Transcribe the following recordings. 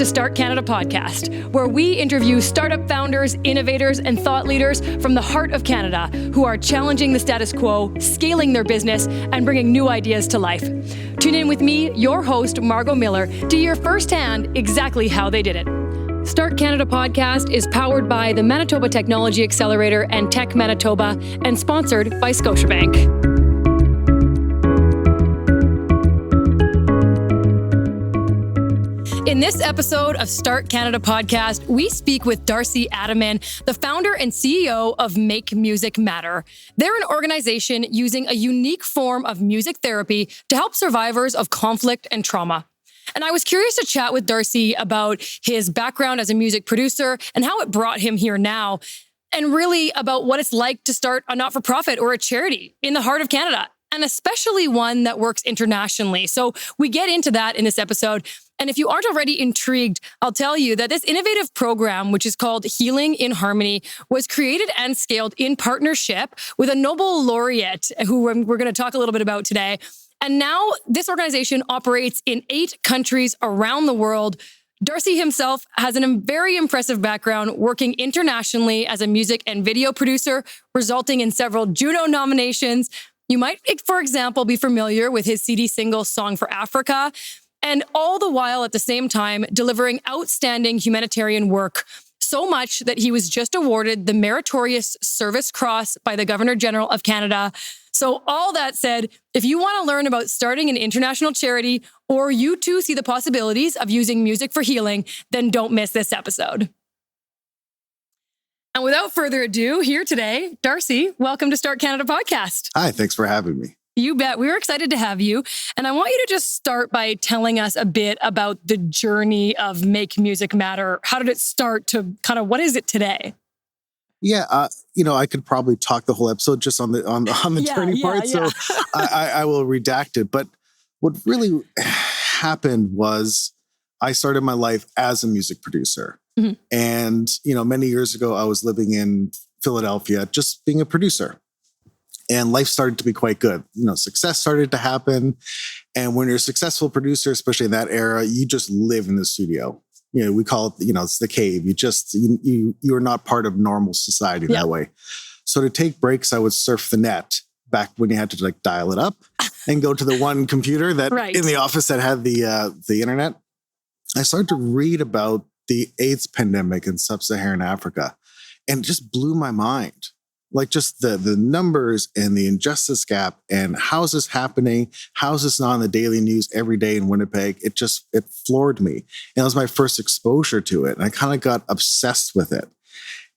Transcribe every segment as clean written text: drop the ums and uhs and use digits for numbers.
to Start Canada podcast, where we interview startup founders, innovators, and thought leaders from the heart of Canada who are challenging the status quo, scaling their business, and bringing new ideas to life. Tune in with me, your host, Margot Miller, to hear firsthand exactly how they did it. Start Canada podcast is powered by the Manitoba Technology Accelerator and Tech Manitoba and sponsored by Scotiabank. In this episode of Start Canada podcast, we speak with Darcy Ataman, the founder and CEO of Make Music Matter. They're an organization using a unique form of music therapy to help survivors of conflict and trauma. And I was curious to chat with Darcy about his background as a music producer and how it brought him here now, and really about what it's like to start a not-for-profit or a charity in the heart of Canada, and especially one that works internationally. So we get into that in this episode. And if you aren't already intrigued, I'll tell you that this innovative program, which is called Healing in Harmony, was created and scaled in partnership with a Nobel Laureate, who we're going to talk a little bit about today. And now this organization operates in 8 countries around the world. Darcy himself has a very impressive background working internationally as a music and video producer, resulting in several Juno nominations. You might, for example, be familiar with his CD single, Song for Africa, and all the while at the same time delivering outstanding humanitarian work, so much that he was just awarded the Meritorious Service Cross by the Governor General of Canada. So all that said, if you want to learn about starting an international charity, or you too see the possibilities of using music for healing, then don't miss this episode. And without further ado, here today, Darcy, welcome to Start Canada podcast. Hi, thanks for having me. You bet. We were excited to have you. And I want you to just start by telling us a bit about the journey of Make Music Matter. How did it start to kind of, what is it today? Yeah, I could probably talk the whole episode just on the journey part. Yeah. So I will redact it. But what really happened was I started my life as a music producer. Mm-hmm. And, many years ago, I was living in Philadelphia, just being a producer. And life started to be quite good. Success started to happen. And when you're a successful producer, especially in that era, you just live in the studio. We call it, it's the cave. You're not part of normal society that way. So to take breaks, I would surf the net back when you had to dial it up and go to the one computer that in the office that had the internet. I started to read about the AIDS pandemic in sub-Saharan Africa, and it just blew my mind. Just the numbers and the injustice gap and how is this happening? How is this not on the daily news every day in Winnipeg? It floored me. And it was my first exposure to it. And I kind of got obsessed with it.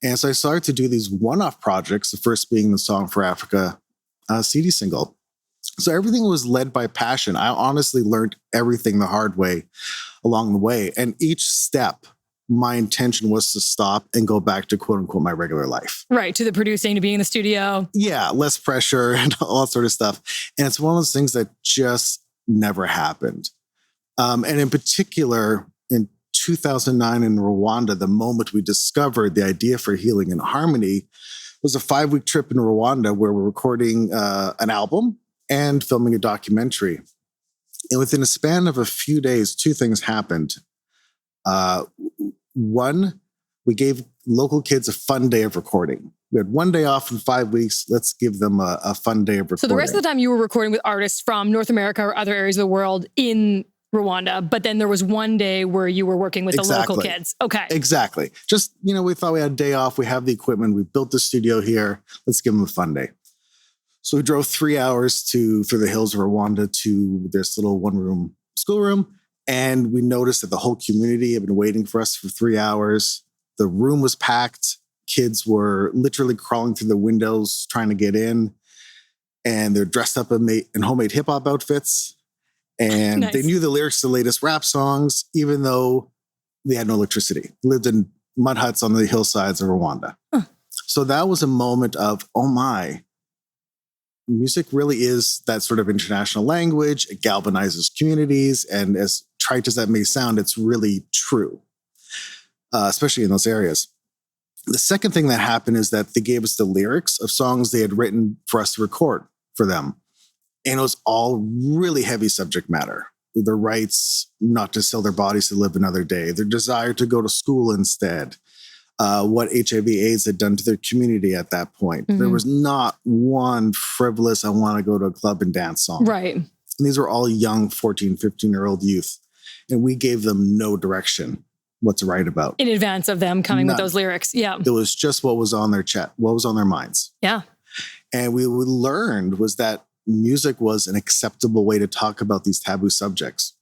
And so I started to do these one-off projects, the first being the Song for Africa CD single. So everything was led by passion. I honestly learned everything the hard way along the way. And each step, my intention was to stop and go back to quote unquote my regular life. Right. To the producing, to being in the studio. Yeah. Less pressure and all that sort of stuff. And it's one of those things that just never happened. And in particular, in 2009 in Rwanda, the moment we discovered the idea for Healing in Harmony was a 5-week trip in Rwanda where we're recording an album and filming a documentary. And within a span of a few days, 2 things happened. One, we gave local kids a fun day of recording. We had 1 day off in 5 weeks. Let's give them a fun day of recording. So the rest of the time you were recording with artists from North America or other areas of the world in Rwanda, but then there was 1 day where you were working with the local kids. Okay. Exactly. Just, we thought we had a day off. We have the equipment. We built the studio here. Let's give them a fun day. So we drove 3 hours through the hills of Rwanda to this little 1-room schoolroom. And we noticed that the whole community had been waiting for us for 3 hours. The room was packed. Kids were literally crawling through the windows trying to get in. And they're dressed up in homemade hip hop outfits. And They knew the lyrics to the latest rap songs, even though they had no electricity. Lived in mud huts on the hillsides of Rwanda. Huh. So that was a moment of, oh my, music really is that sort of international language. It galvanizes communities. And as trite as that may sound, it's really true, especially in those areas. The second thing that happened is that they gave us the lyrics of songs they had written for us to record for them. And it was all really heavy subject matter. their rights not to sell their bodies to live another day, their desire to go to school instead, what HIV/AIDS had done to their community at that point. There was not one frivolous, I want to go to a club and dance song. Right. And these were all young 14, 15-year-old youth. And we gave them no direction what to write about. In advance of them coming with those lyrics. Yeah. It was just what was on their chat, what was on their minds. Yeah. And we learned was that music was an acceptable way to talk about these taboo subjects.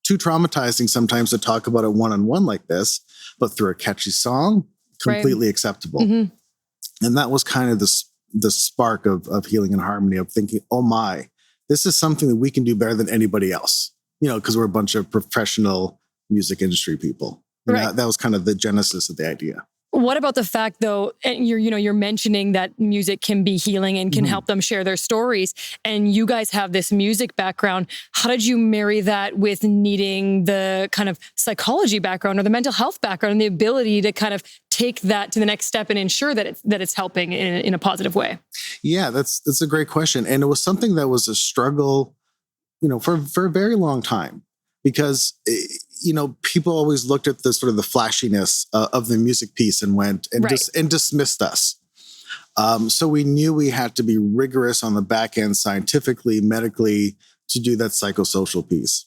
Too traumatizing sometimes to talk about it one-on-one like this, but through a catchy song, completely acceptable. And that was kind of the spark of Healing and Harmony, of thinking, oh my, this is something that we can do better than anybody else, because we're a bunch of professional music industry people. Right. That was kind of the genesis of the idea. What about the fact, though, and you're mentioning that music can be healing and can help them share their stories, and you guys have this music background. How did you marry that with needing the kind of psychology background or the mental health background and the ability to kind of take that to the next step and ensure that it's helping in a positive way? Yeah, that's a great question. And it was something that was a struggle, for a very long time, because people always looked at the sort of the flashiness of the music piece and went and and dismissed us. So we knew we had to be rigorous on the back end, scientifically, medically, to do that psychosocial piece.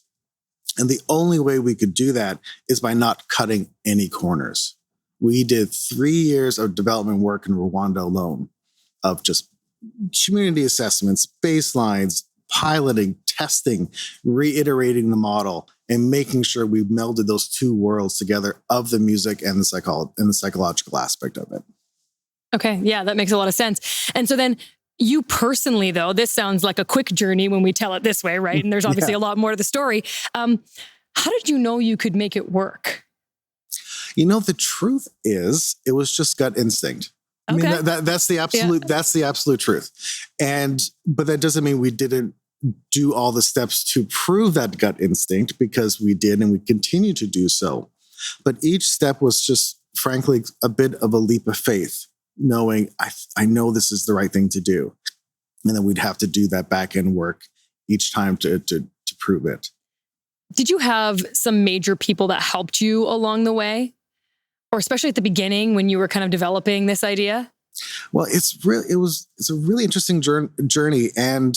And the only way we could do that is by not cutting any corners. We did 3 years of development work in Rwanda alone, of just community assessments, baselines, piloting, testing, reiterating the model, and making sure we melded those two worlds together of the music and the psychological aspect of it. Okay. Yeah, that makes a lot of sense. And so then you personally, though, this sounds like a quick journey when we tell it this way, right? And there's obviously a lot more to the story. How did you know you could make it work? The truth is, it was just gut instinct. Okay. I mean, that's the absolute truth. But that doesn't mean we didn't do all the steps to prove that gut instinct, because we did, and we continue to do so. But each step was just, frankly, a bit of a leap of faith, knowing I know this is the right thing to do. And then we'd have to do that back end work each time to prove it. Did you have some major people that helped you along the way? Or especially at the beginning when you were kind of developing this idea? Well, it's a really interesting journey. And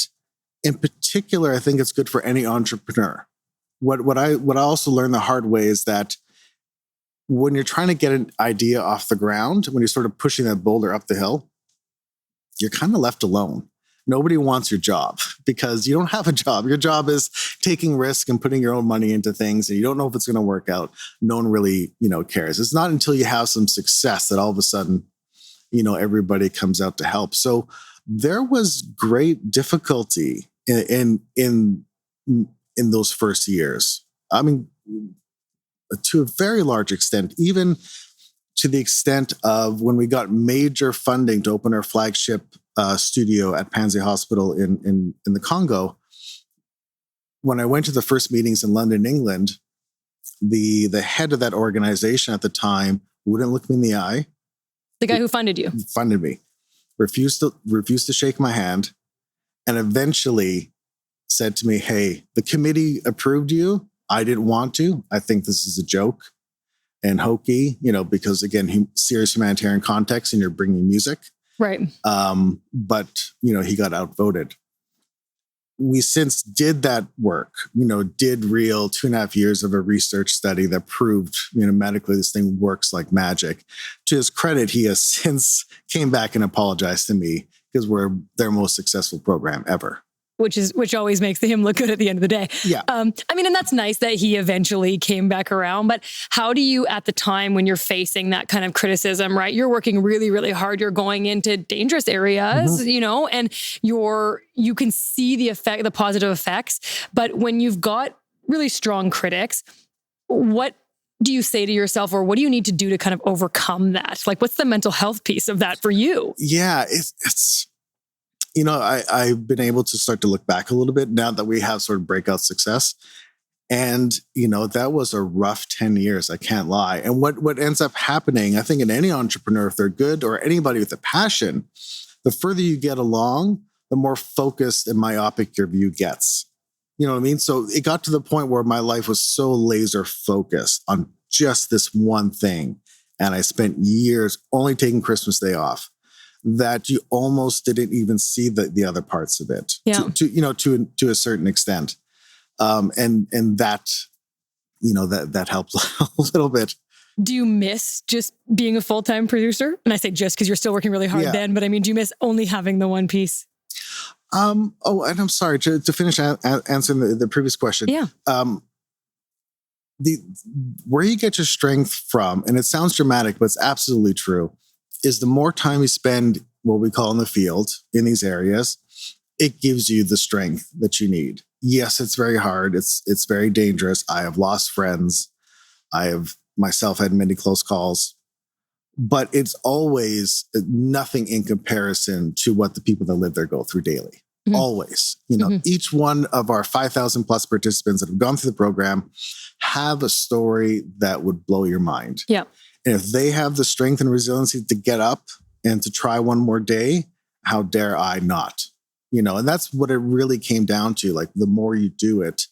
in particular, I think it's good for any entrepreneur. What I also learned the hard way is that when you're trying to get an idea off the ground, when you're sort of pushing that boulder up the hill, you're kind of left alone. Nobody wants your job because you don't have a job. Your job is taking risk and putting your own money into things, and you don't know if it's going to work out. No one really, cares. It's not until you have some success that all of a sudden, everybody comes out to help. So there was great difficulty in those first years. I mean, to a very large extent, even to the extent of when we got major funding to open our flagship studio at Panzi Hospital in the Congo. When I went to the first meetings in London, England, the head of that organization at the time wouldn't look me in the eye. The guy who funded you? Funded me. Refused to shake my hand, and eventually said to me, "Hey, the committee approved you. I didn't want to. I think this is a joke and hokey, because again, serious humanitarian context, and you're bringing music." Right. But, he got outvoted. We since did that work, did real 2.5 years of a research study that proved, medically this thing works like magic. To his credit, he has since came back and apologized to me, because we're their most successful program ever. Which always makes him look good at the end of the day. Yeah. And that's nice that he eventually came back around. But how do you, at the time when you're facing that kind of criticism, right? You're working really, really hard. You're going into dangerous areas, and you can see the positive effects. But when you've got really strong critics, what do you say to yourself, or what do you need to do to kind of overcome that? Like, what's the mental health piece of that for you? Yeah, it's I've been able to start to look back a little bit now that we have sort of breakout success. And, that was a rough 10 years. I can't lie. And what ends up happening, I think in any entrepreneur, if they're good, or anybody with a passion, the further you get along, the more focused and myopic your view gets. You know what I mean? So it got to the point where my life was so laser focused on just this one thing. And I spent years only taking Christmas Day off that you almost didn't even see the other parts of it to a certain extent. And that, that helps a little bit. Do you miss just being a full-time producer? And I say just because you're still working really hard then, but I mean, do you miss only having the one piece? And I'm sorry to finish answering the previous question. Yeah. Where you get your strength from, and it sounds dramatic, but it's absolutely true, is the more time you spend what we call in the field in these areas, it gives you the strength that you need. Yes, it's very hard. It's very dangerous. I have lost friends. I have myself had many close calls, but it's always nothing in comparison to what the people that live there go through daily. Mm-hmm. Always, each one of our 5,000 plus participants that have gone through the program have a story that would blow your mind. Yeah. And if they have the strength and resiliency to get up and to try one more day, how dare I not? And that's what it really came down to. Like the more you do it,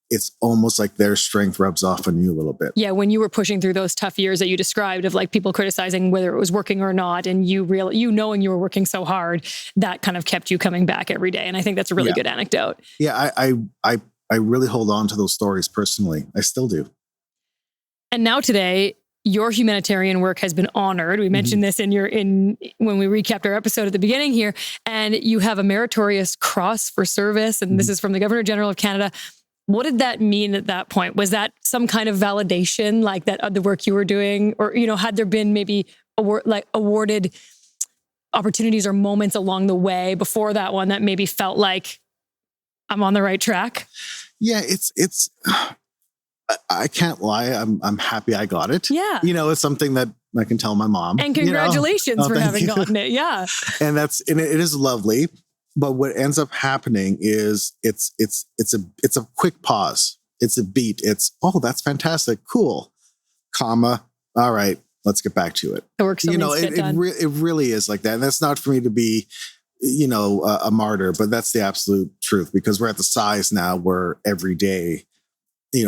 it's almost like their strength rubs off on you a little bit. Yeah, when you were pushing through those tough years that you described of like people criticizing whether it was working or not, and knowing you were working so hard, that kind of kept you coming back every day. And I think that's a really good anecdote. Yeah, I really hold on to those stories personally. I still do. And now today, your humanitarian work has been honored. We mentioned this when we recapped our episode at the beginning here, and you have a meritorious cross for service. And this is from the Governor General of Canada. What did that mean at that point? Was that some kind of validation, like that the work you were doing, or had there been maybe awarded opportunities or moments along the way before that one that maybe felt like I'm on the right track? Yeah, it's. I can't lie. I'm happy I got it. Yeah, it's something that I can tell my mom. And congratulations for having gotten it. Yeah, and it is lovely. But what ends up happening is it's a quick pause. It's a beat. It's, oh, that's fantastic. Cool. Comma. All right, let's get back to it. The work still needs to get done. It really is like that. And that's not for me to be, a martyr, but that's the absolute truth, because we're at the size now where every day,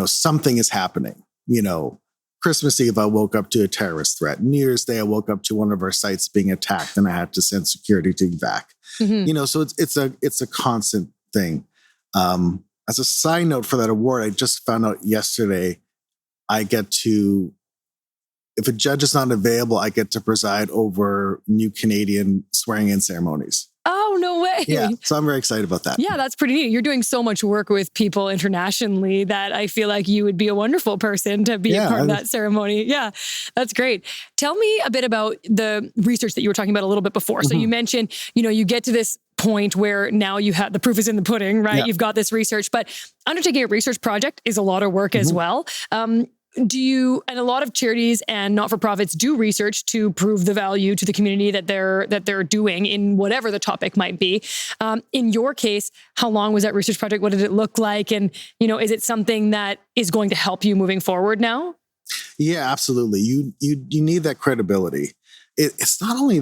something is happening. Christmas Eve, I woke up to a terrorist threat. New Year's Day, I woke up to one of our sites being attacked, and I had to send security team back. Mm-hmm. So it's a constant thing. As a side note for that award, I just found out yesterday, I get to, if a judge is not available, I get to preside over new Canadian swearing-in ceremonies. Oh, no way. Yeah, so I'm very excited about that. Yeah, that's pretty neat. You're doing so much work with people internationally that I feel like you would be a wonderful person to be a part of that ceremony. Yeah, that's great. Tell me a bit about the research that you were talking about a little bit before. So you mentioned, you get to this point where now you have the proof is in the pudding, right? Yeah. You've got this research, but undertaking a research project is a lot of work as well. And a lot of charities and not-for-profits do research to prove the value to the community that they're doing in whatever the topic might be. In your case, how long was that research project? What did it look like? And, is it something that is going to help you moving forward now? Yeah, absolutely. You need that credibility. It's not only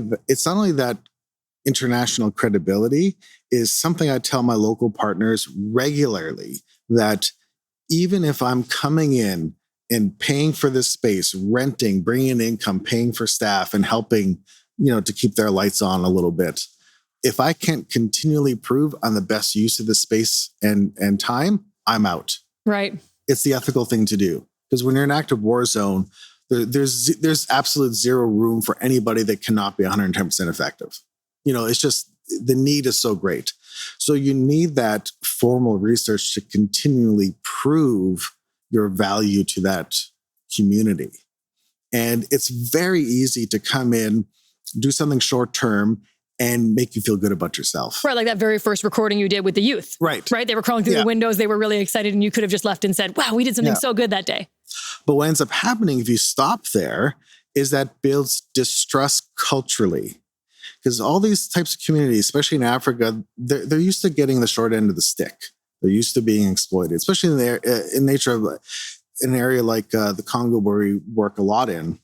that international credibility is something I tell my local partners regularly, that even if I'm coming in and paying for this space, renting, bringing in income, paying for staff, and helping, to keep their lights on a little bit. If I can't continually prove on the best use of the space and time, I'm out. Right. It's the ethical thing to do, because when you're in an active war zone, there's absolute zero room for anybody that cannot be 110% effective. It's just the need is so great. So you need that formal research to continually prove your value to that community. And it's very easy to come in, do something short term, and make you feel good about yourself. Right, like that very first recording you did with the youth. Right. Right, they were crawling through the windows, they were really excited, and you could have just left and said, wow, we did something so good that day. But what ends up happening if you stop there is that builds distrust culturally. Because all these types of communities, especially in Africa, they're used to getting the short end of the stick. They're used to being exploited, especially in nature of an area like the Congo, where we work a lot in.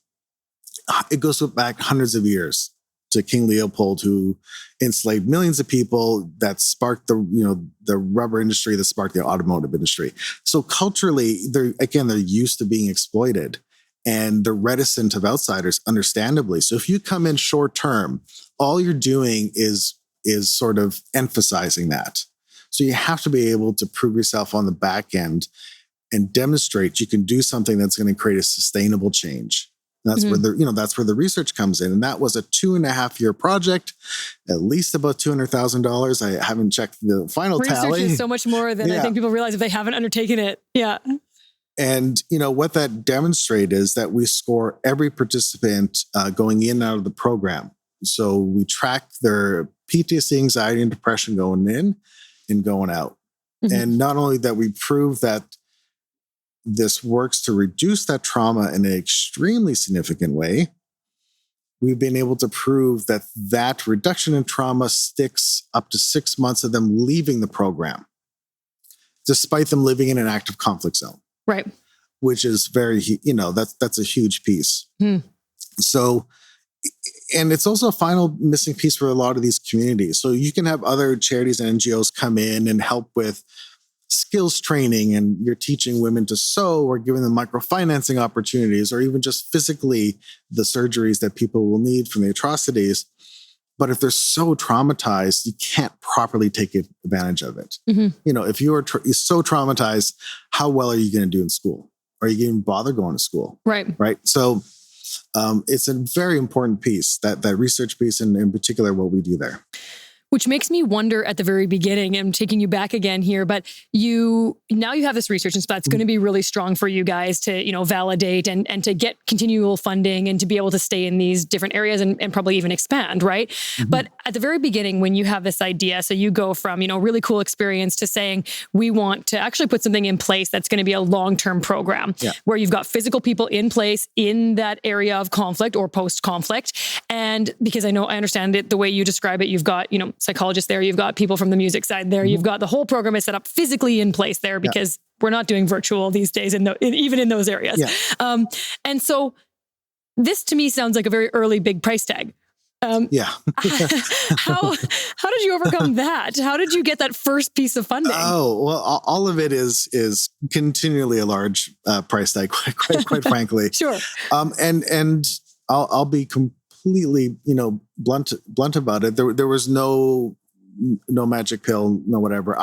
It goes back hundreds of years to King Leopold, who enslaved millions of people, that sparked the rubber industry, that sparked the automotive industry. So culturally, they're used to being exploited, and they're reticent of outsiders, understandably. So if you come in short term, all you're doing is sort of emphasizing that. So you have to be able to prove yourself on the back end and demonstrate you can do something that's going to create a sustainable change. And that's where the research comes in. And that was a 2.5-year project, at least about $200,000. I haven't checked the final tally. Research is so much more than I think people realize if they haven't undertaken it. Yeah. And, what that demonstrated is that we score every participant going in and out of the program. So we track their PTSD, anxiety, and depression going in and going out. Mm-hmm. And not only that, we prove that this works to reduce that trauma in an extremely significant way. We've been able to prove that reduction in trauma sticks up to 6 months of them leaving the program, despite them living in an active conflict zone. Right. Which is very, that's a huge piece. So, and it's also a final missing piece for a lot of these communities. So you can have other charities and NGOs come in and help with skills training, and you're teaching women to sew or giving them microfinancing opportunities, or even just physically the surgeries that people will need from the atrocities. But if they're so traumatized, you can't properly take advantage of it. Mm-hmm. If you're so traumatized, how well are you going to do in school? Are you going to bother going to school? Right. Right. So it's a very important piece, that research piece, and in particular what we do there. Which makes me wonder at the very beginning, I'm taking you back again here, but you have this research, and so that's going to be really strong for you guys to, validate and to get continual funding and to be able to stay in these different areas and probably even expand, right? Mm-hmm. But at the very beginning, when you have this idea, so you go from, really cool experience to saying, we want to actually put something in place that's going to be a long-term program where you've got physical people in place in that area of conflict or post-conflict. And because I understand it, the way you describe it, you've got, psychologists there, you've got people from the music side there, you've got the whole program is set up physically in place there because we're not doing virtual these days, even in those areas. Yeah. And so this to me sounds like a very early big price tag. How did you overcome that? How did you get that first piece of funding? Oh, well, all of it is continually a large price tag, quite frankly. Sure. And I'll be completely, blunt about it. There was no magic pill, no whatever.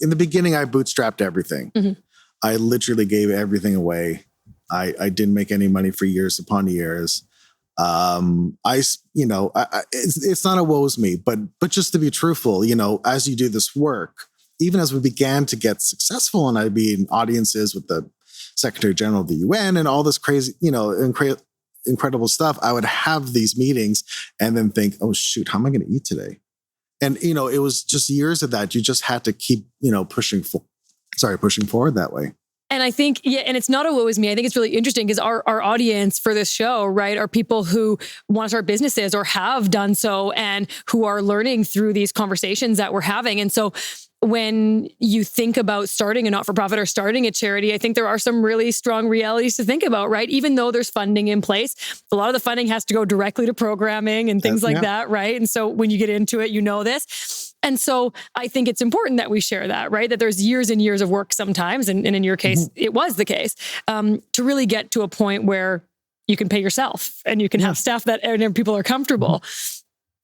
In the beginning, I bootstrapped everything. Mm-hmm. I literally gave everything away. I didn't make any money for years upon years. It's not a woe's me, but just to be truthful, as you do this work, even as we began to get successful, and I'd be in audiences with the Secretary General of the UN and all this crazy, incredible stuff, I would have these meetings and then think, oh shoot, how am I going to eat today? And, it was just years of that. You just had to keep, pushing forward that way. And I think, and it's not a woe is me. I think it's really interesting because our audience for this show, right, are people who want to start businesses or have done so and who are learning through these conversations that we're having. And so when you think about starting a not-for-profit or starting a charity, I think there are some really strong realities to think about, right? Even though there's funding in place, a lot of the funding has to go directly to programming and things like that, right? And so when you get into it, this. And so I think it's important that we share that, right? That there's years and years of work sometimes, and in your case, it was the case, to really get to a point where you can pay yourself and you can have staff and people are comfortable.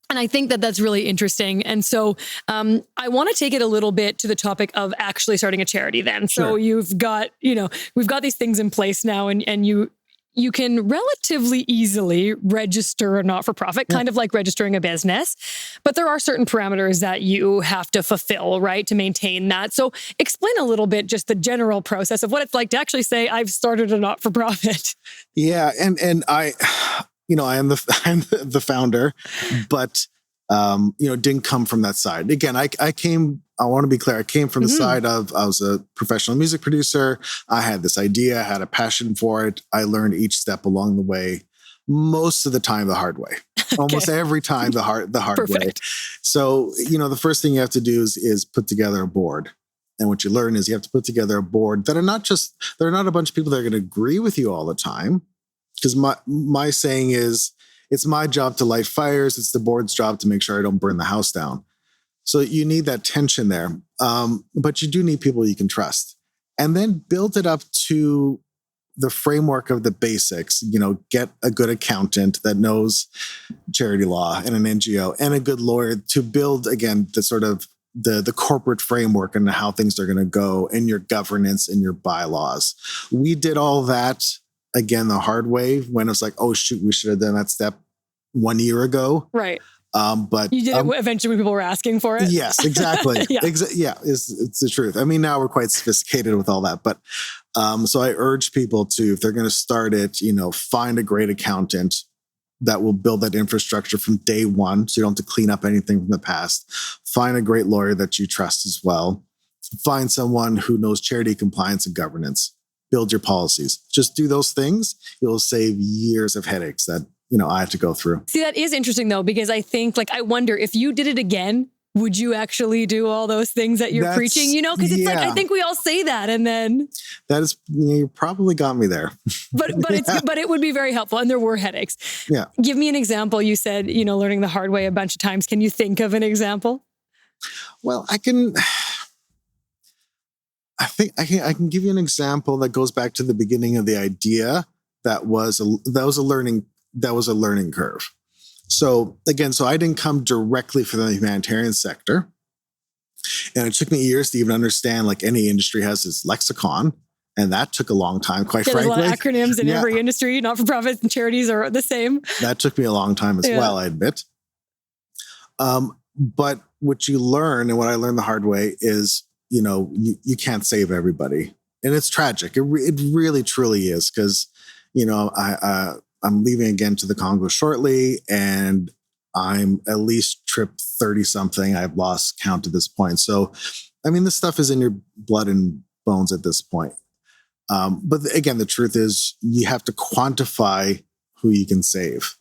And I think that that's really interesting. And so I want to take it a little bit to the topic of actually starting a charity then. Sure. So you've got, we've got these things in place now, and you can relatively easily register a not-for-profit, kind of like registering a business. But there are certain parameters that you have to fulfill, right, to maintain that. So explain a little bit just the general process of what it's like to actually say, I've started a not-for-profit. Yeah. And I am the founder, but didn't come from that side. Again, I want to be clear. I came from the side of, I was a professional music producer. I had this idea, I had a passion for it. I learned each step along the way, most of the time the hard way, almost every time the hard way. So, the first thing you have to do is put together a board. And what you learn is you have to put together a board that are not a bunch of people that are going to agree with you all the time. Because my saying is, It's my job to light fires. It's the board's job to make sure I don't burn the house down. So you need that tension there. But you do need people you can trust. And then build it up to the framework of the basics. Get a good accountant that knows charity law and an NGO and a good lawyer to build, again, the sort of the corporate framework and how things are going to go and your governance and your bylaws. We did all that, again, the hard way when it was like, oh, shoot, we should have done that step 1 year ago. Right. But you did it eventually when people were asking for it. Yes, exactly. Yeah. It's the truth. I mean, now we're quite sophisticated with all that, but so I urge people to, if they're going to start it, find a great accountant that will build that infrastructure from day one, so you don't have to clean up anything from the past. Find a great lawyer that you trust as well. Find someone who knows charity compliance and governance. Build your policies. Just do those things. You'll save years of headaches that I have to go through. See, that is interesting though, because I think, I wonder if you did it again, would you actually do all those things that you're preaching? Because it's I think we all say that, and then that is, you probably got me there. But it would be very helpful, and there were headaches. Yeah. Give me an example. You said learning the hard way a bunch of times. Can you think of an example? Well, I can. I think I can give you an example that goes back to the beginning of the idea. That was a learning curve. So again, I didn't come directly from the humanitarian sector. And it took me years to even understand, any industry has its lexicon. And that took a long time, quite frankly. There's a lot of acronyms in every industry. Not-for-profits and charities are the same. That took me a long time as well, I admit. But what you learn, and what I learned the hard way, is, you can't save everybody. And it's tragic. It really, truly is. Because, I'm leaving again to the Congo shortly, and I'm at least tripped 30 something. I've lost count at this point. So, I mean, this stuff is in your blood and bones at this point. But again, the truth is you have to quantify who you can save.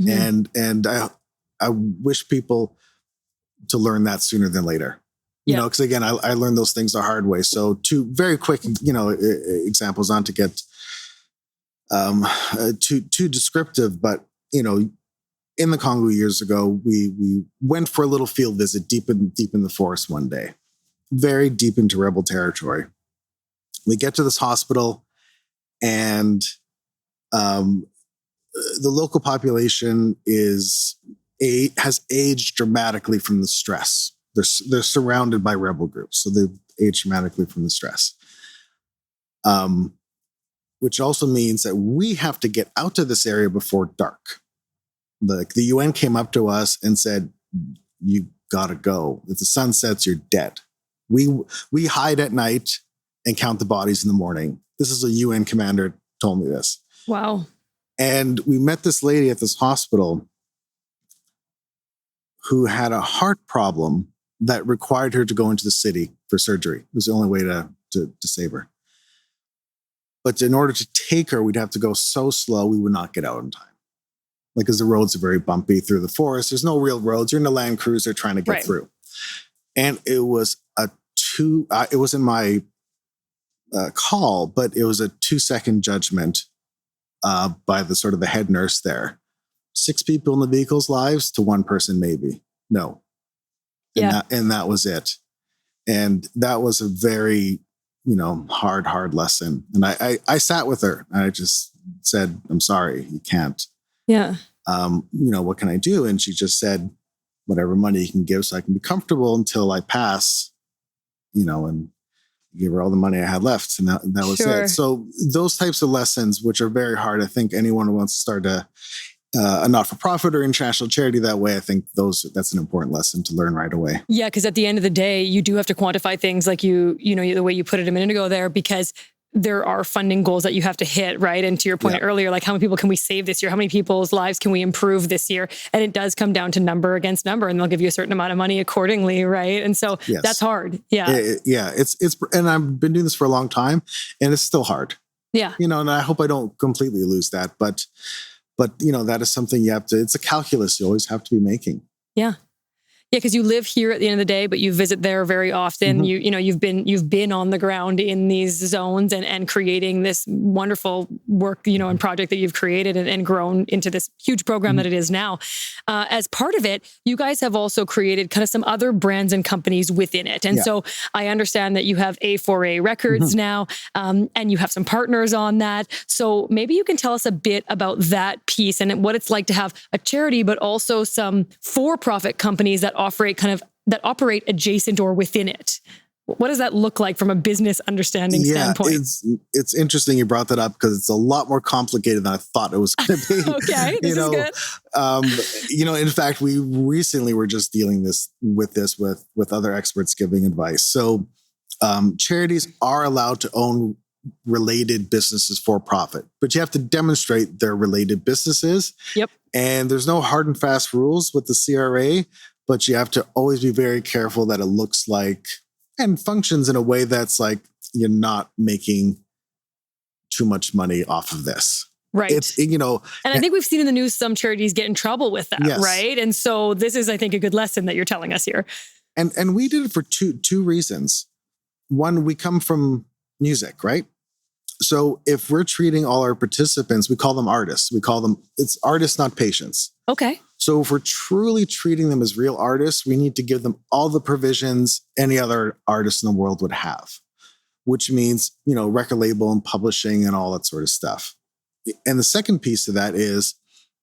Mm-hmm. And I wish people to learn that sooner than later. Because again, I learned those things the hard way. So two very quick, examples, not to get too descriptive, but in the Congo years ago, we went for a little field visit deep in the forest one day, very deep into rebel territory. We get to this hospital, and the local population has aged dramatically from the stress. They're surrounded by rebel groups, so they've aged dramatically from the stress. Which also means that we have to get out to this area before dark. The UN came up to us and said, "You gotta go. If the sun sets, you're dead." We hide at night and count the bodies in the morning. This is a UN commander told me this. Wow. And we met this lady at this hospital who had a heart problem that required her to go into the city for surgery. It was the only way to save her. But in order to take her, we'd have to go so slow, we would not get out in time. Because the roads are very bumpy through the forest. There's no real roads. You're in a Land Cruiser trying to get through. And it was it wasn't my call, but it was a 2-second judgment by the sort of the head nurse there. 6 people in the vehicle's lives to 1 person, maybe. No. And that was it. And that was a very, hard lesson. And I sat with her and I just said, "I'm sorry, you can't." Yeah. What can I do? And she just said, "Whatever money you can give so I can be comfortable until I pass," and gave her all the money I had left. And that was it. So those types of lessons, which are very hard, I think anyone who wants to start a not-for-profit or international charity that way, I think that's an important lesson to learn right away. Yeah, because at the end of the day, you do have to quantify things like the way you put it a minute ago there, because there are funding goals that you have to hit, right? And to your point earlier, like how many people can we save this year? How many people's lives can we improve this year? And it does come down to number against number, and they'll give you a certain amount of money accordingly, right? And so that's hard. Yeah. It's and I've been doing this for a long time, and it's still hard. Yeah. And I hope I don't completely lose that, but that is something you have to, it's a calculus you always have to be making. Yeah. Yeah, because you live here at the end of the day, but you visit there very often. Mm-hmm. You've been on the ground in these zones and creating this wonderful work, and project that you've created and grown into this huge program that it is now. As part of it, you guys have also created kind of some other brands and companies within it. And so I understand that you have A4A Records now, and you have some partners on that. So maybe you can tell us a bit about that piece and what it's like to have a charity, but also some for-profit companies that operate adjacent or within it. What does that look like from a business understanding standpoint? It's interesting you brought that up because it's a lot more complicated than I thought it was going to be. Okay, this is good. In fact, we recently were just dealing with other experts giving advice. So charities are allowed to own related businesses for profit, but you have to demonstrate they're related businesses. Yep. And there's no hard and fast rules with the CRA, but you have to always be very careful that it looks like and functions in a way that's like you're not making too much money off of this. Right. And I think we've seen in the news some charities get in trouble with that, yes. right? And so this is, I think, a good lesson that you're telling us here. And we did it for two reasons. One, we come from music, right? So if we're treating all our participants, we call them artists. It's artists, not patients. Okay. So if we're truly treating them as real artists, we need to give them all the provisions any other artist in the world would have, which means, record label and publishing and all that sort of stuff. And the second piece of that is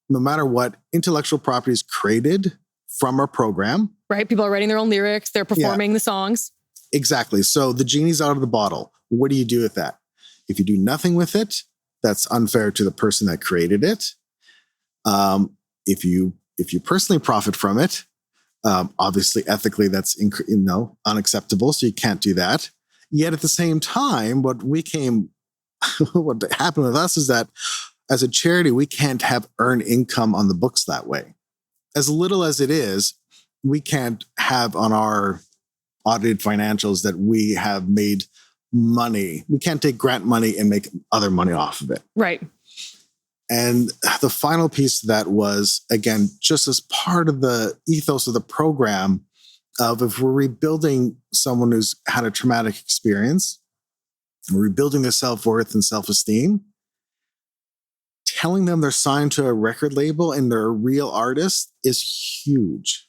no matter what, intellectual property is created from our program. Right. People are writing their own lyrics. They're performing the songs. Exactly. So the genie's out of the bottle. What do you do with that? If you do nothing with it, that's unfair to the person that created it. If you personally profit from it, obviously ethically that's unacceptable. So you can't do that. Yet at the same time, what happened with us is that as a charity, we can't have earned income on the books that way. As little as it is, we can't have on our audited financials that we have made money. We can't take grant money and make other money off of it. Right. And the final piece of that was, again, just as part of the ethos of the program of if we're rebuilding someone who's had a traumatic experience, we're rebuilding their self-worth and self-esteem, telling them they're signed to a record label and they're a real artist is huge.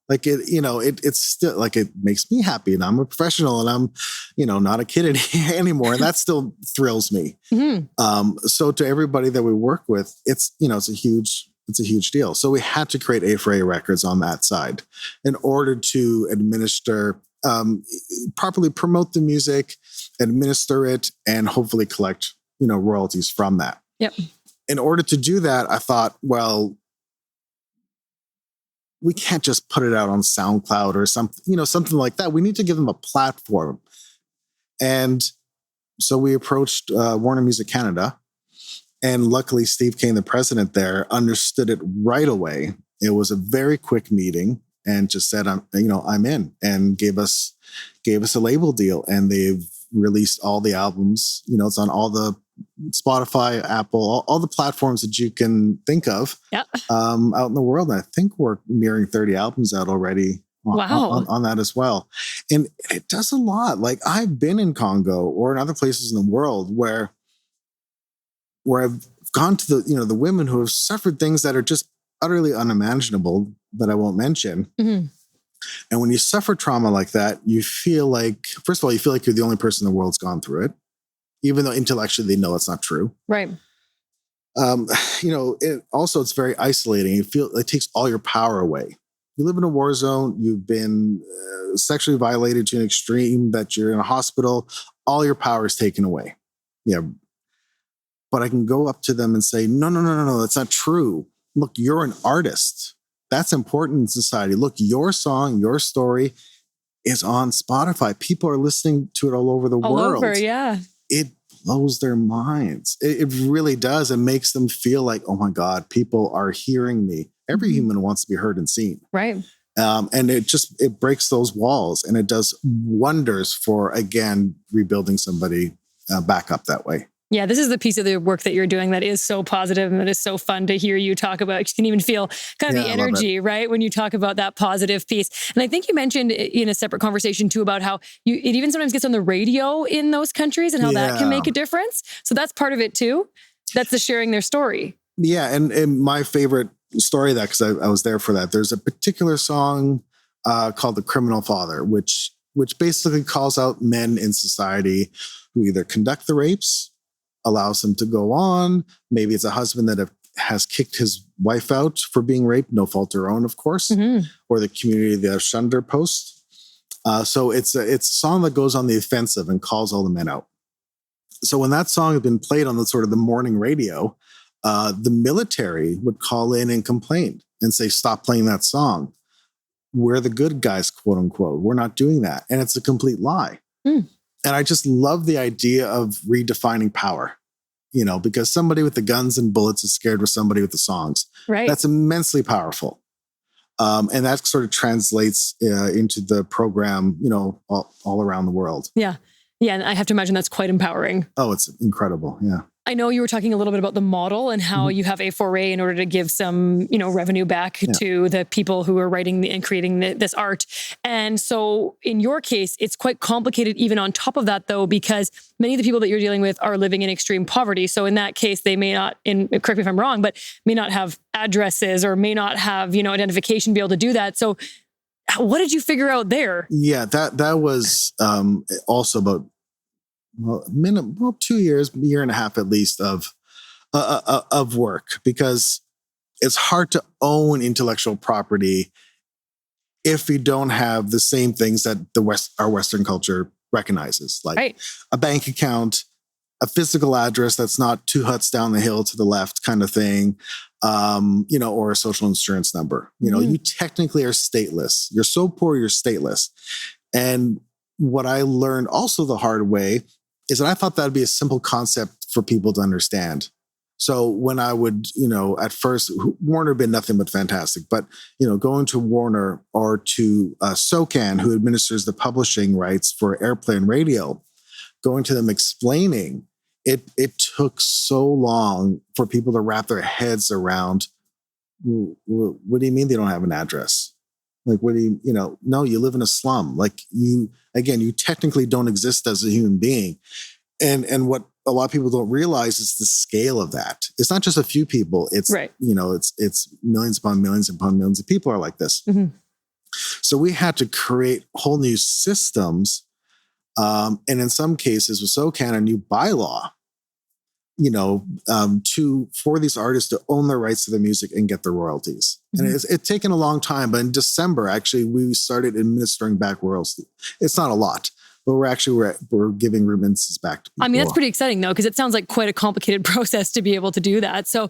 Like it's still like it makes me happy, and I'm a professional, and I'm, not a kid anymore, and that still thrills me. Mm-hmm. So to everybody that we work with, it's a huge deal. So we had to create A4A Records on that side in order to administer, properly promote the music, administer it, and hopefully collect royalties from that. Yep. In order to do that, I thought, well, we can't just put it out on SoundCloud or something like that. We need to give them a platform. And so we approached Warner Music Canada, and luckily Steve Kane, the president there, understood it right away. It was a very quick meeting and just said, I'm in, and gave us a label deal, and they've released all the albums. It's on all the Spotify, Apple, all the platforms that you can think of out in the world. And I think we're nearing 30 albums out already on that as well. And it does a lot. Like I've been in Congo or in other places in the world where I've gone to the women who have suffered things that are just utterly unimaginable that I won't mention. Mm-hmm. And when you suffer trauma like that, you feel like, first of all, you're the only person in the world's gone through it, even though intellectually they know it's not true. Right. It's very isolating. You feel it takes all your power away. You live in a war zone. You've been sexually violated to an extreme that you're in a hospital. All your power is taken away. Yeah. But I can go up to them and say, no, that's not true. Look, you're an artist. That's important in society. Look, your song, your story is on Spotify. People are listening to it all over the world. All over, yeah. It blows their minds. It really does. It makes them feel like, oh my God, people are hearing me. Every human wants to be heard and seen. Right. And it breaks those walls, and it does wonders for, again, rebuilding somebody back up that way. Yeah, this is the piece of the work that you're doing that is so positive and that is so fun to hear you talk about. You can even feel kind of the energy, right? When you talk about that positive piece. And I think you mentioned in a separate conversation too about how it even sometimes gets on the radio in those countries and how that can make a difference. So that's part of it too. That's the sharing their story. Yeah. And my favorite story of that, because I was there for that, there's a particular song called The Criminal Father, which basically calls out men in society who either conduct the rapes, allows them to go on. Maybe it's a husband that has kicked his wife out for being raped, no fault of her own, of course, or the community that have shunned her post. So it's a song that goes on the offensive and calls all the men out. So when that song had been played on the sort of the morning radio, the military would call in and complain and say, stop playing that song. We're the good guys, quote unquote. We're not doing that. And it's a complete lie. And I just love the idea of redefining power, because somebody with the guns and bullets is scared with somebody with the songs. Right. That's immensely powerful. And that sort of translates into the program, all around the world. Yeah. Yeah. And I have to imagine that's quite empowering. Oh, it's incredible. Yeah. I know you were talking a little bit about the model and how you have a foray in order to give some, revenue back to the people who are writing and creating this art. And so in your case, it's quite complicated even on top of that, though, because many of the people that you're dealing with are living in extreme poverty. So in that case, they may not, correct me if I'm wrong, but may not have addresses or may not have, identification to be able to do that. So what did you figure out there? Yeah, that was also about 2 years, year and a half at least of work, because it's hard to own intellectual property if you don't have the same things that our Western culture recognizes, like a bank account, a physical address that's not 2 huts down the hill to the left kind of thing, or a social insurance number. You technically are stateless. You're so poor, you're stateless. And what I learned also the hard way is that I thought that'd be a simple concept for people to understand. So when I would, at first, Warner had been nothing but fantastic, but, going to Warner or to SOCAN, who administers the publishing rights for airplane radio, going to them explaining, it took so long for people to wrap their heads around, what do you mean they don't have an address? Like, what do you, no, you live in a slum. Like you technically don't exist as a human being. And what a lot of people don't realize is the scale of that. It's not just a few people. It's, it's millions upon millions upon millions of people are like this. So we had to create whole new systems. And in some cases with SOCAN, a new bylaw, for these artists to own their rights to the music and get the royalties. And it's taken a long time, but in December, actually, we started administering back royalties. It's not a lot, but we're giving remittances back to people. I mean, that's pretty exciting though, because it sounds like quite a complicated process to be able to do that. So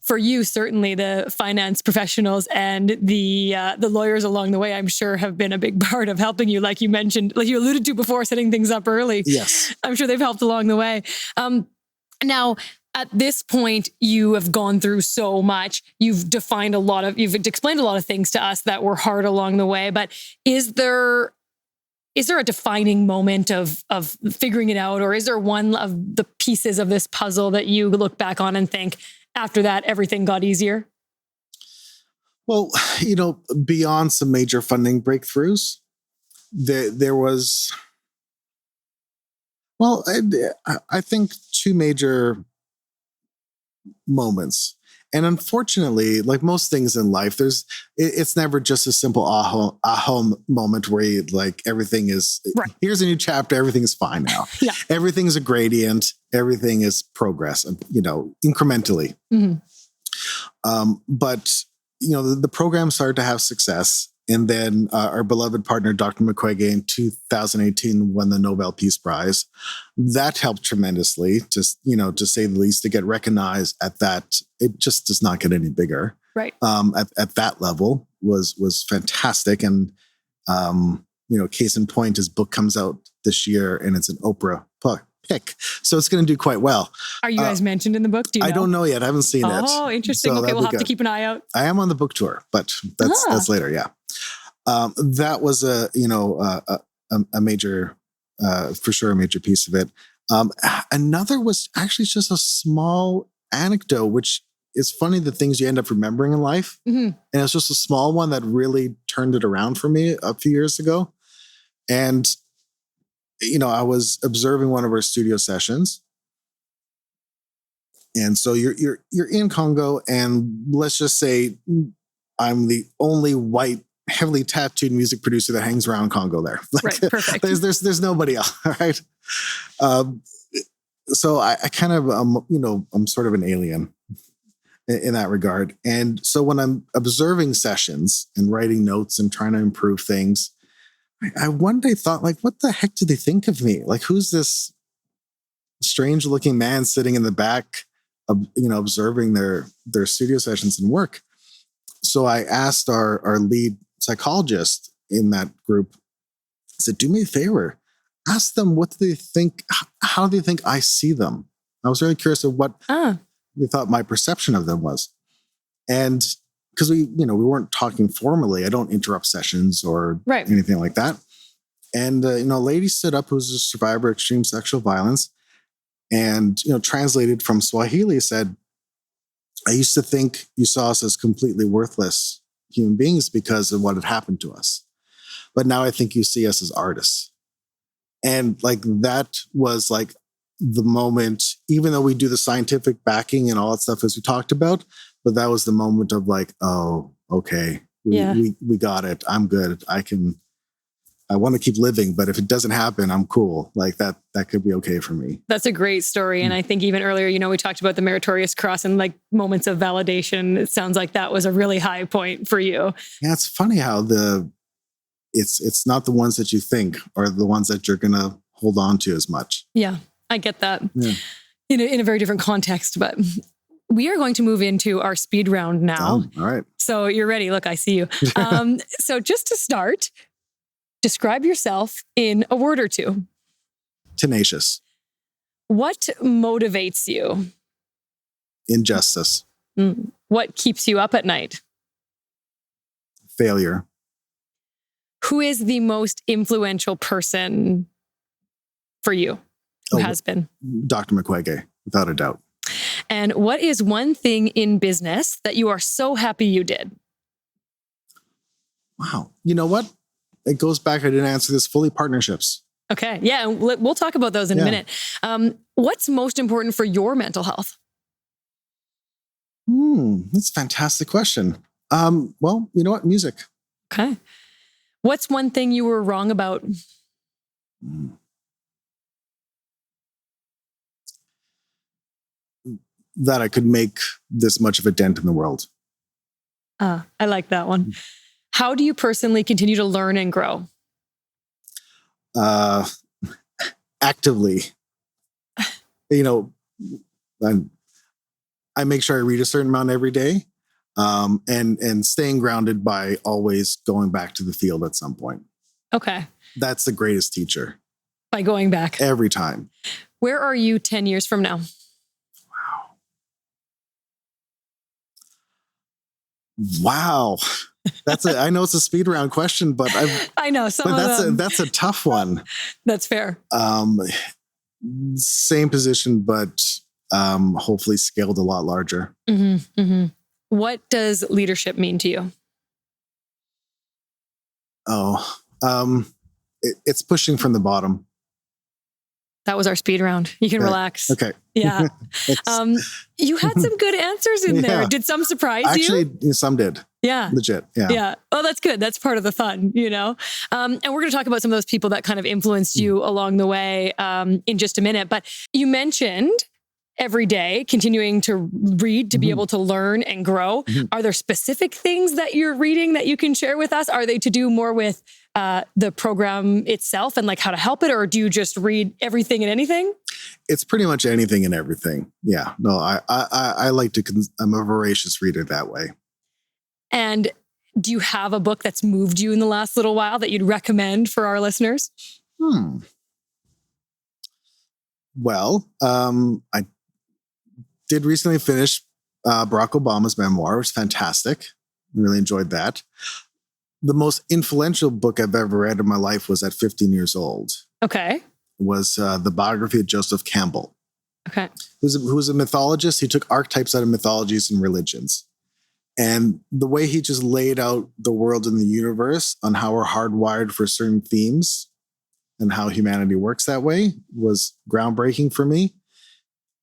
for you, certainly the finance professionals and the lawyers along the way, I'm sure have been a big part of helping you, like you mentioned, like you alluded to before, setting things up early. Yes. I'm sure they've helped along the way. Now, at this point, you have gone through so much. You've explained a lot of things to us that were hard along the way. But is there a defining moment of figuring it out, or is there one of the pieces of this puzzle that you look back on and think, after that, everything got easier? Well, beyond some major funding breakthroughs, there was. Well, I think 2 major moments. And unfortunately, like most things in life, it's never just a simple aha moment where you, like, everything is, here's a new chapter, everything is fine now. Everything is a gradient, everything is progress, incrementally. But, the program started to have success. And then our beloved partner, Dr. Mukwege, in 2018 won the Nobel Peace Prize. That helped tremendously, just, to say the least, to get recognized at that. It just does not get any bigger. Right. At that level was fantastic. And, case in point, his book comes out this year and it's an Oprah pick. So it's going to do quite well. Are you guys mentioned in the book? Do you know? I don't know yet. I haven't seen it. Oh, interesting. So okay, we'll have to keep an eye out. I am on the book tour, but that's later. Yeah. That was a major, for sure, a major piece of it. Um, Another was actually just a small anecdote, which is funny, the things you end up remembering in life. And it's just a small one that really turned it around for me a few years ago. And, I was observing one of our studio sessions. And so you're in Congo, and let's just say I'm the only white, heavily tattooed music producer that hangs around Congo there. Right, perfect. There's nobody else, all right? So I kind of, I'm sort of an alien in that regard. And so when I'm observing sessions and writing notes and trying to improve things, I one day thought, like, what the heck do they think of me? Like, who's this strange looking man sitting in the back, observing their studio sessions and work? So I asked our lead psychologist in that group, I said, do me a favor, ask them what do they think, how do they think I see them? I was really curious of what they thought my perception of them was. And because we weren't talking formally, I don't interrupt sessions or anything like that. And, a lady stood up who's a survivor of extreme sexual violence and, translated from Swahili, said, I used to think you saw us as completely worthless human beings because of what had happened to us. But now I think you see us as artists. And like, that was like the moment, even though we do the scientific backing and all that stuff as we talked about, but that was the moment of like, oh, okay, we got it. I'm good. I want to keep living, but if it doesn't happen, I'm cool. Like that could be okay for me. That's a great story. And I think even earlier, we talked about the meritorious cross and like moments of validation. It sounds like that was a really high point for you. Yeah, it's funny how it's not the ones that you think are the ones that you're going to hold on to as much. Yeah, I get that. Yeah. In a very different context, but we are going to move into our speed round now. Oh, all right. So you're ready. Look, I see you. So just to start, describe yourself in a word or two. Tenacious. What motivates you? Injustice. What keeps you up at night? Failure. Who is the most influential person for you? Who has been? Dr. Mukwege, without a doubt. And what is one thing in business that you are so happy you did? Wow. You know what? It goes back, I didn't answer this fully, partnerships. Okay. Yeah. We'll talk about those in a minute. What's most important for your mental health? That's a fantastic question. Well, you know what? Music. Okay. What's one thing you were wrong about? That I could make this much of a dent in the world. I like that one. How do you personally continue to learn and grow? Actively. I make sure I read a certain amount every day, and staying grounded by always going back to the field at some point. Okay. That's the greatest teacher. By going back. Every time. Where are you 10 years from now? Wow. I know it's a speed round question, but I know that's a tough one. That's fair. Same position, but hopefully scaled a lot larger. Mm-hmm, mm-hmm. What does leadership mean to you? It's pushing from the bottom. That was our speed round. You can relax. Okay. Yeah. You had some good answers in there. Did some surprise you? Actually, some did. Yeah. Legit. Yeah. Yeah. Oh, that's good. That's part of the fun, And we're going to talk about some of those people that kind of influenced you along the way in just a minute. But you mentioned every day continuing to read to be able to learn and grow. Are there specific things that you're reading that you can share with us? Are they to do more with the program itself and like how to help it? Or do you just read everything and anything? It's pretty much anything and everything. Yeah. No, I like to, I'm a voracious reader that way. And do you have a book that's moved you in the last little while that you'd recommend for our listeners? Well, I did recently finish Barack Obama's memoir. It was fantastic. I really enjoyed that. The most influential book I've ever read in my life was at 15 years old. Okay. was the biography of Joseph Campbell. Okay. Who was a mythologist. He took archetypes out of mythologies and religions. And the way he just laid out the world and the universe on how we're hardwired for certain themes and how humanity works that way was groundbreaking for me.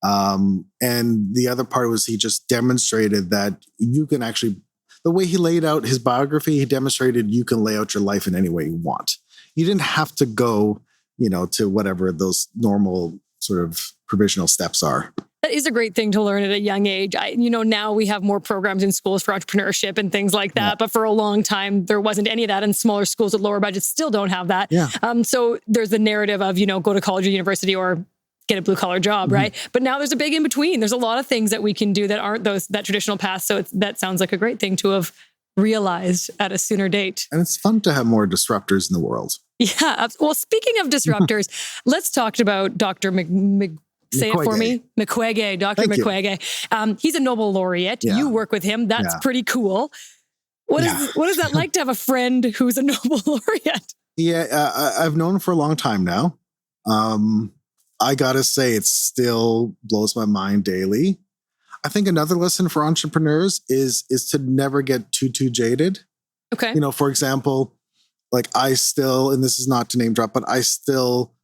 And the other part was he just demonstrated that you can actually, the way he laid out his biography, he demonstrated you can lay out your life in any way you want. You didn't have to go, to whatever those normal sort of provisional steps are. That is a great thing to learn at a young age. Now we have more programs in schools for entrepreneurship and things like that. Yeah. But for a long time, there wasn't any of that. And smaller schools with lower budgets still don't have that. Yeah. So there's the narrative of, go to college or university or get a blue collar job, right? But now there's a big in between. There's a lot of things that we can do that aren't that traditional path. So that sounds like a great thing to have realized at a sooner date. And it's fun to have more disruptors in the world. Yeah. Well, speaking of disruptors, let's talk about Dr. Say Mukwege. It for me. Mukwege, Dr. Mukwege. He's a Nobel Laureate. Yeah. You work with him. That's pretty cool. What is that like to have a friend who's a Nobel Laureate? Yeah, I've known him for a long time now. I gotta say, it still blows my mind daily. I think another lesson for entrepreneurs is to never get too jaded. Okay. For example, like I still, and this is not to name drop, but I still,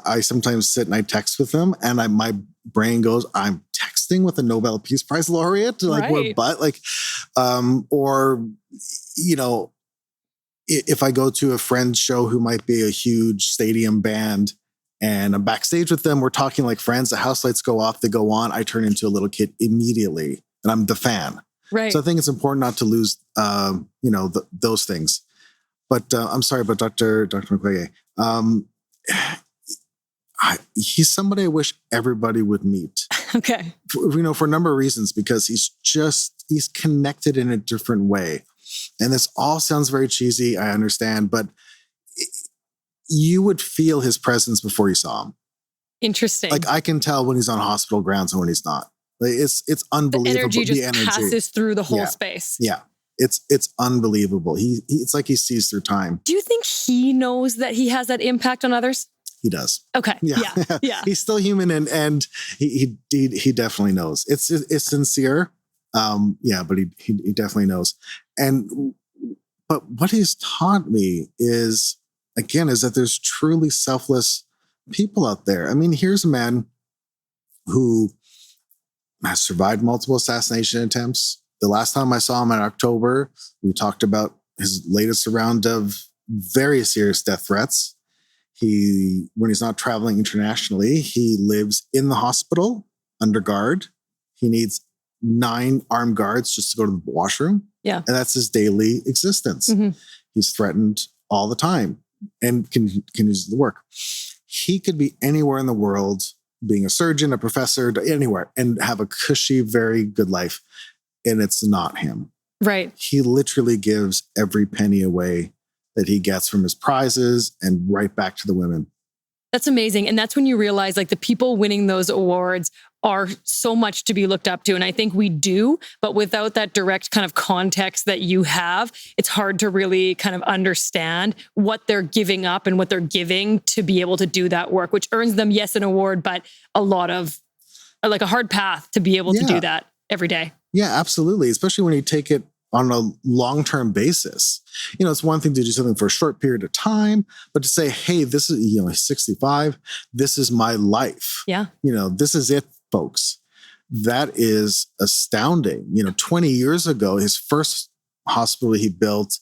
I sometimes sit and I text with them, and my brain goes, I'm texting with a Nobel Peace Prize laureate, if I go to a friend's show who might be a huge stadium band and I'm backstage with them, we're talking like friends, the house lights go off, they go on, I turn into a little kid immediately, and I'm the fan. Right. So I think it's important not to lose, those things. But I'm sorry about Dr. Mukwege. He's somebody I wish everybody would meet. Okay. For a number of reasons, because he's connected in a different way. And this all sounds very cheesy, I understand, but you would feel his presence before you saw him. Interesting. Like I can tell when he's on hospital grounds and when he's not. Like, it's unbelievable. The energy passes through the whole space. Yeah. It's unbelievable. It's like he sees through time. Do you think he knows that he has that impact on others? He does. Okay. Yeah. He's still human, and he definitely knows. It's sincere. But he definitely knows. But what he's taught me is that there's truly selfless people out there. I mean, here's a man who has survived multiple assassination attempts. The last time I saw him in October, we talked about his latest round of very serious death threats. When he's not traveling internationally, he lives in the hospital under guard. He needs 9 armed guards just to go to the washroom. Yeah. And that's his daily existence. Mm-hmm. He's threatened all the time and continues to work. He could be anywhere in the world, being a surgeon, a professor, anywhere, and have a cushy, very good life. And it's not him. Right. He literally gives every penny away that he gets from his prizes and right back to the women. That's amazing. And that's when you realize like the people winning those awards are so much to be looked up to. And I think we do, but without that direct kind of context that you have, it's hard to really kind of understand what they're giving up and what they're giving to be able to do that work, which earns them, yes, an award, but a lot of like a hard path to be able to do that every day. Yeah, absolutely. Especially when you take it on a long-term basis. It's one thing to do something for a short period of time, but to say, hey, this is, 65, this is my life. Yeah. This is it, folks. That is astounding. 20 years ago, his first hospital he built,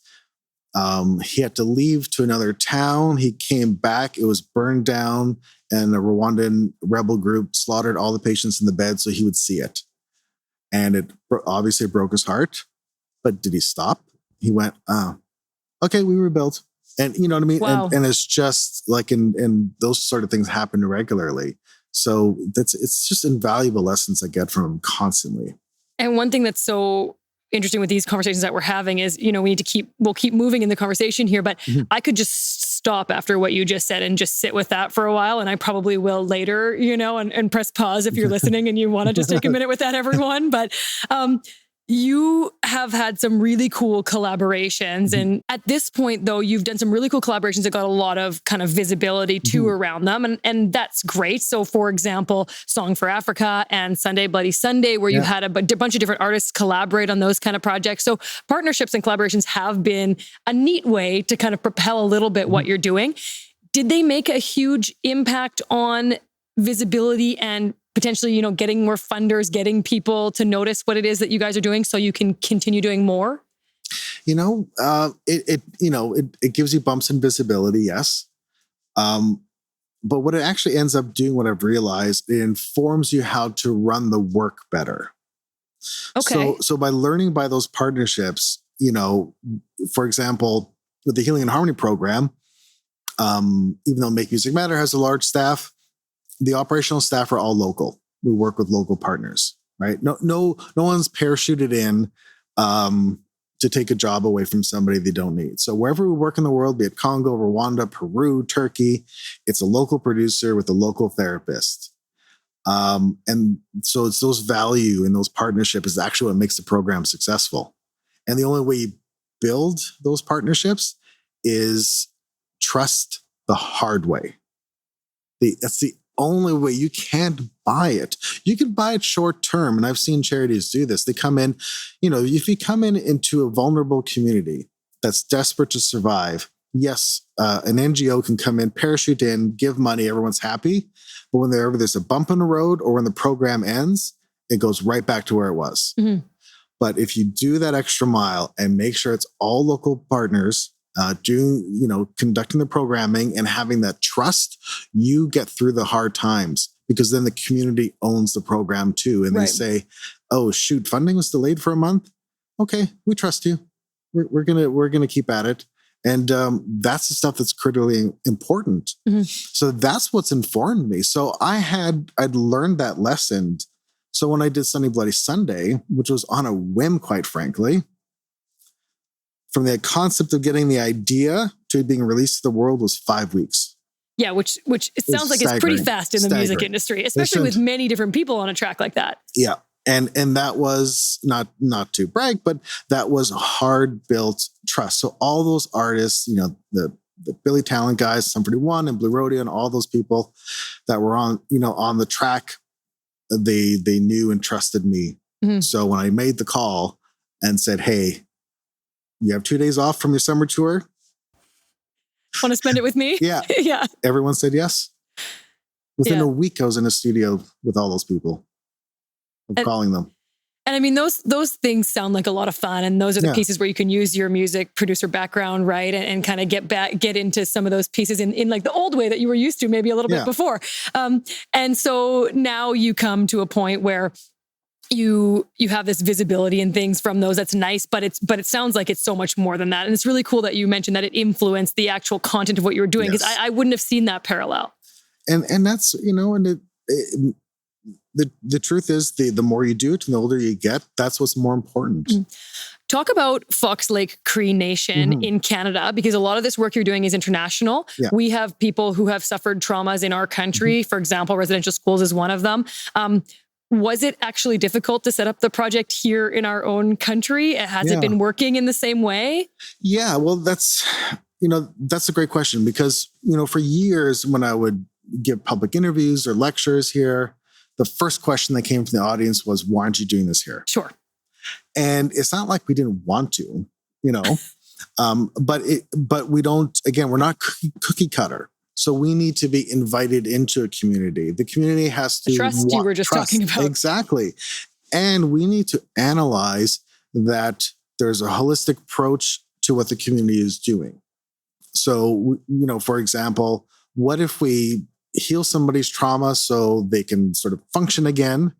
he had to leave to another town. He came back, it was burned down, and a Rwandan rebel group slaughtered all the patients in the bed so he would see it. And it obviously broke his heart. But did he stop? He went, okay, we rebuilt. And you know what I mean? Wow. And it's just like, and those sort of things happen regularly. So it's just invaluable lessons I get from him constantly. And one thing that's so interesting with these conversations that we're having is, we'll keep moving in the conversation here, but I could just stop after what you just said and just sit with that for a while. And I probably will later, and press pause if you're listening and you want to just take a minute with that, everyone. But, You have had some really cool collaborations. And at this point, though, you've done some really cool collaborations that got a lot of kind of visibility too around them. And that's great. So, for example, Song for Africa and Sunday Bloody Sunday, where you had a bunch of different artists collaborate on those kind of projects. So partnerships and collaborations have been a neat way to kind of propel a little bit what you're doing. Did they make a huge impact on visibility and potentially, you know, getting more funders, getting people to notice what it is that you guys are doing so you can continue doing more? You know, it gives you bumps in visibility, yes. But what it actually ends up doing, what I've realized, it informs you how to run the work better. Okay. So by learning by those partnerships, you know, for example, with the Healing and Harmony program, even though Make Music Matter has a large staff, the operational staff are all local. We work with local partners, right? No one's parachuted in to take a job away from somebody they don't need. So wherever we work in the world, be it Congo, Rwanda, Peru, Turkey, it's a local producer with a local therapist. And so it's those value in those partnerships is actually what makes the program successful. And the only way you build those partnerships is trust the hard way. That's the only way. You can't buy it. You can buy it short term. And I've seen charities do this. They come in, you know, if you come into a vulnerable community that's desperate to survive, yes, an NGO can come in, parachute in, give money, everyone's happy. But when there's a bump in the road or when the program ends, it goes right back to where it was. Mm-hmm. But if you do that extra mile and make sure it's all local partners, conducting the programming and having that trust, you get through the hard times because then the community owns the program too. And they say, oh, shoot, funding was delayed for a month. Okay, we trust you. We're gonna keep at it. And that's the stuff that's critically important. Mm-hmm. So that's what's informed me. So I'd learned that lesson. So when I did Sunday Bloody Sunday, which was on a whim, quite frankly, from the concept of getting the idea to being released to the world was 5 weeks. Yeah, which it sounds like it's pretty fast in the music industry, especially with many different people on a track like that. Yeah. And that was not to brag, but that was hard built trust. So all those artists, you know, the Billy Talent guys, Sum 41 and Blue Rodeo and all those people that were on the track, they knew and trusted me. Mm-hmm. So when I made the call and said, hey, you have 2 days off from your summer tour. Want to spend it with me? Yeah. Yeah. Everyone said yes. Within a week, I was in a studio with all those people. Calling them. And I mean, those things sound like a lot of fun. And those are the pieces where you can use your music producer background, right? And kind of get into some of those pieces in like the old way that you were used to maybe a little bit before. And so now you come to a point where you have this visibility and things from those. That's nice, but it sounds like it's so much more than that. And it's really cool that you mentioned that it influenced the actual content of what you were doing, because I wouldn't have seen that parallel. And that's, and the truth is the more you do it and the older you get, that's what's more important. Mm-hmm. Talk about Fox Lake Cree Nation in Canada, because a lot of this work you're doing is international. Yeah. We have people who have suffered traumas in our country. For example, residential schools is one of them. Was it actually difficult to set up the project here in our own country? Has it been working in the same way? Yeah, well, that's a great question, because, for years when I would give public interviews or lectures here, the first question that came from the audience was, why aren't you doing this here? Sure. And it's not like we didn't want to, but we don't, again, we're not cookie cutter. So we need to be invited into a community. The community has to trust you were just talking about. Exactly. And we need to analyze that there's a holistic approach to what the community is doing. So, for example, what if we heal somebody's trauma so they can sort of function again,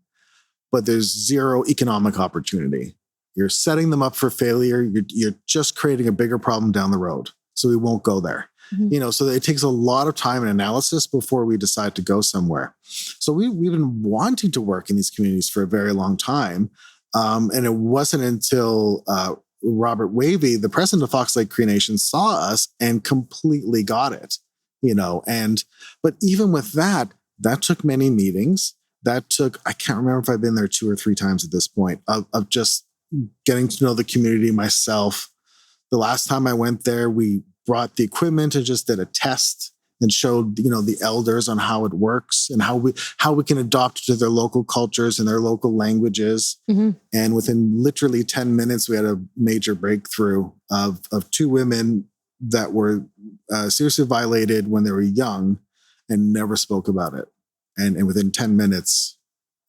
but there's zero economic opportunity? You're setting them up for failure. You're just creating a bigger problem down the road. So we won't go there. Mm-hmm. So it takes a lot of time and analysis before we decide to go somewhere. So we've been wanting to work in these communities for a very long time. And it wasn't until Robert Wavy, the president of Fox Lake Cree Nation, saw us and completely got it, but even with that took many meetings. I can't remember if I've been there 2 or 3 times at this point of just getting to know the community myself. The last time I went there, we brought the equipment and just did a test and showed, the elders on how it works and how we can adopt to their local cultures and their local languages. Mm-hmm. And within literally 10 minutes, we had a major breakthrough of 2 women that were seriously violated when they were young and never spoke about it. And within 10 minutes,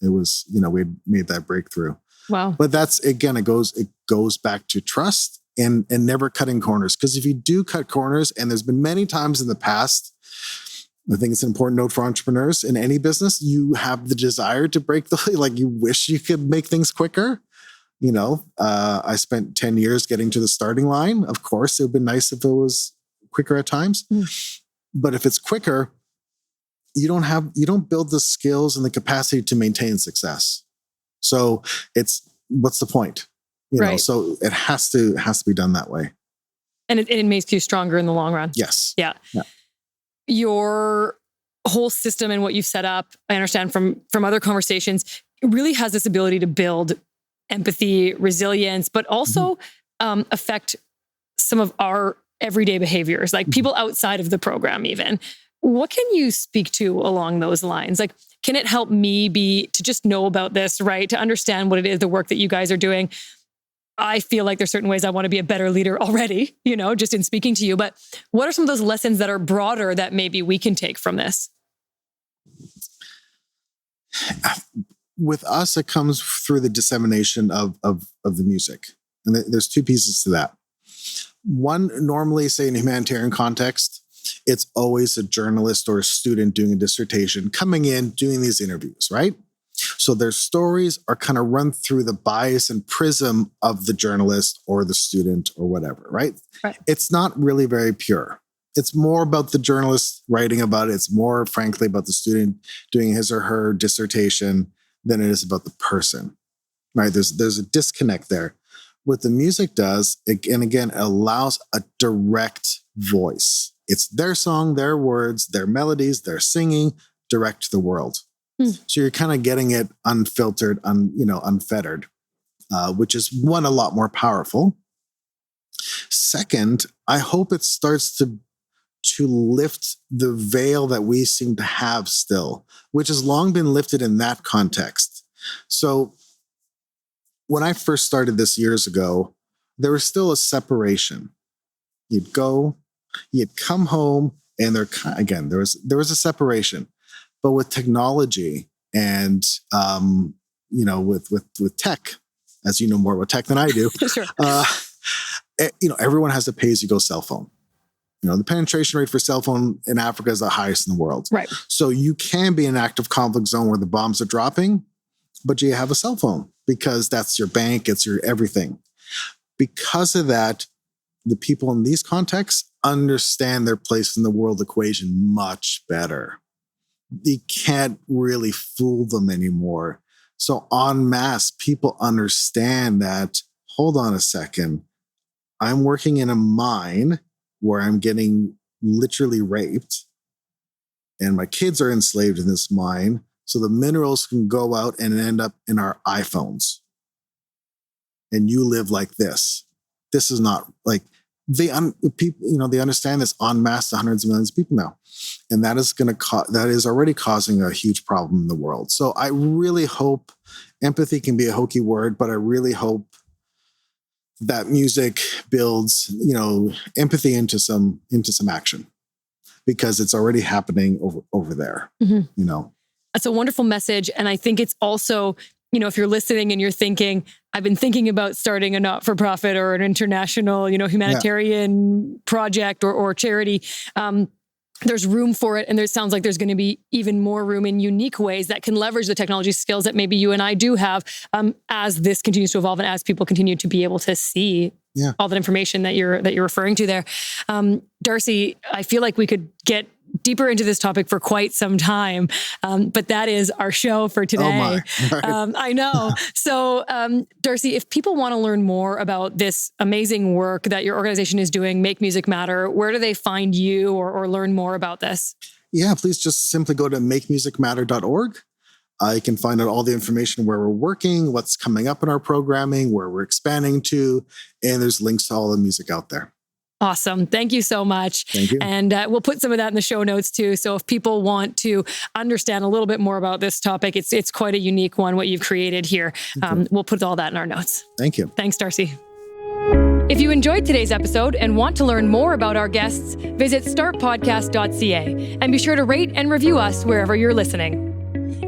it was, we had made that breakthrough. Wow. But that's, again, it goes back to trust and never cutting corners. Because if you do cut corners, and there's been many times in the past, I think it's an important note for entrepreneurs in any business, you have the desire to break you wish you could make things quicker. I spent 10 years getting to the starting line. Of course, it would be nice if it was quicker at times. But if it's quicker, you don't build the skills and the capacity to maintain success. So what's the point? Right. So it has to be done that way. And it makes you stronger in the long run. Yes. Yeah. Your whole system and what you've set up, I understand from other conversations, it really has this ability to build empathy, resilience, but also affect some of our everyday behaviors, like people outside of the program even. What can you speak to along those lines? Like, can it help me to just know about this, right? To understand what it is, the work that you guys are doing. I feel like there's certain ways I want to be a better leader already, just in speaking to you. But what are some of those lessons that are broader that maybe we can take from this? With us, it comes through the dissemination of the music. And there's 2 pieces to that. One, normally, say in a humanitarian context, it's always a journalist or a student doing a dissertation coming in, doing these interviews, right? So their stories are kind of run through the bias and prism of the journalist or the student or whatever, right? It's not really very pure. It's more about the journalist writing about it. It's more, frankly, about the student doing his or her dissertation than it is about the person, right? There's a disconnect there. What the music does, it allows a direct voice. It's their song, their words, their melodies, their singing, direct to the world. So you're kind of getting it unfiltered, unfettered, which is one, a lot more powerful. Second, I hope it starts to lift the veil that we seem to have still, which has long been lifted in that context. So when I first started this years ago, there was still a separation. You'd come home, and there was a separation. But with technology and, with tech, as you know more about tech than I do, Sure. Everyone has a pay-as-you-go cell phone. The penetration rate for cell phone in Africa is the highest in the world. Right. So you can be in an active conflict zone where the bombs are dropping, but you have a cell phone because that's your bank, it's your everything. Because of that, the people in these contexts understand their place in the world equation much better. You can't really fool them anymore. So en masse, people understand that, hold on a second, I'm working in a mine where I'm getting literally raped and my kids are enslaved in this mine. So the minerals can go out and end up in our iPhones. And you live like this. This is not like they understand this en masse to hundreds of millions of people now. And that is already causing a huge problem in the world. So I really hope empathy can be a hokey word, but I really hope that music builds, empathy into some action, because it's already happening over there. That's a wonderful message. And I think it's also, if you're listening and you're thinking, I've been thinking about starting a not-for-profit or an international, humanitarian project or charity, there's room for it. And there sounds like there's going to be even more room in unique ways that can leverage the technology skills that maybe you and I do have as this continues to evolve and as people continue to be able to see all that information that you're referring to there. Darcy, I feel like we could get deeper into this topic for quite some time, but that is our show for today. Oh my. Right. I know. So, Darcy, if people want to learn more about this amazing work that your organization is doing, Make Music Matter, where do they find you or learn more about this? Yeah, please just simply go to makemusicmatter.org. You can find out all the information where we're working, what's coming up in our programming, where we're expanding to, and there's links to all the music out there. Awesome. Thank you so much. Thank you. And we'll put some of that in the show notes too. So if people want to understand a little bit more about this topic, it's quite a unique one, what you've created here. We'll put all that in our notes. Thank you. Thanks, Darcy. If you enjoyed today's episode and want to learn more about our guests, visit startpodcast.ca and be sure to rate and review us wherever you're listening.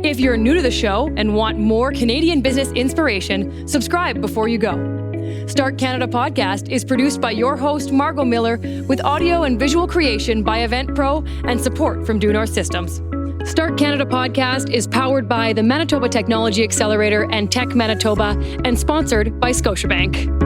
If you're new to the show and want more Canadian business inspiration, subscribe before you go. Start Canada Podcast is produced by your host, Margot Miller, with audio and visual creation by EventPro and support from Due North Systems. Start Canada Podcast is powered by the Manitoba Technology Accelerator and Tech Manitoba and sponsored by Scotiabank.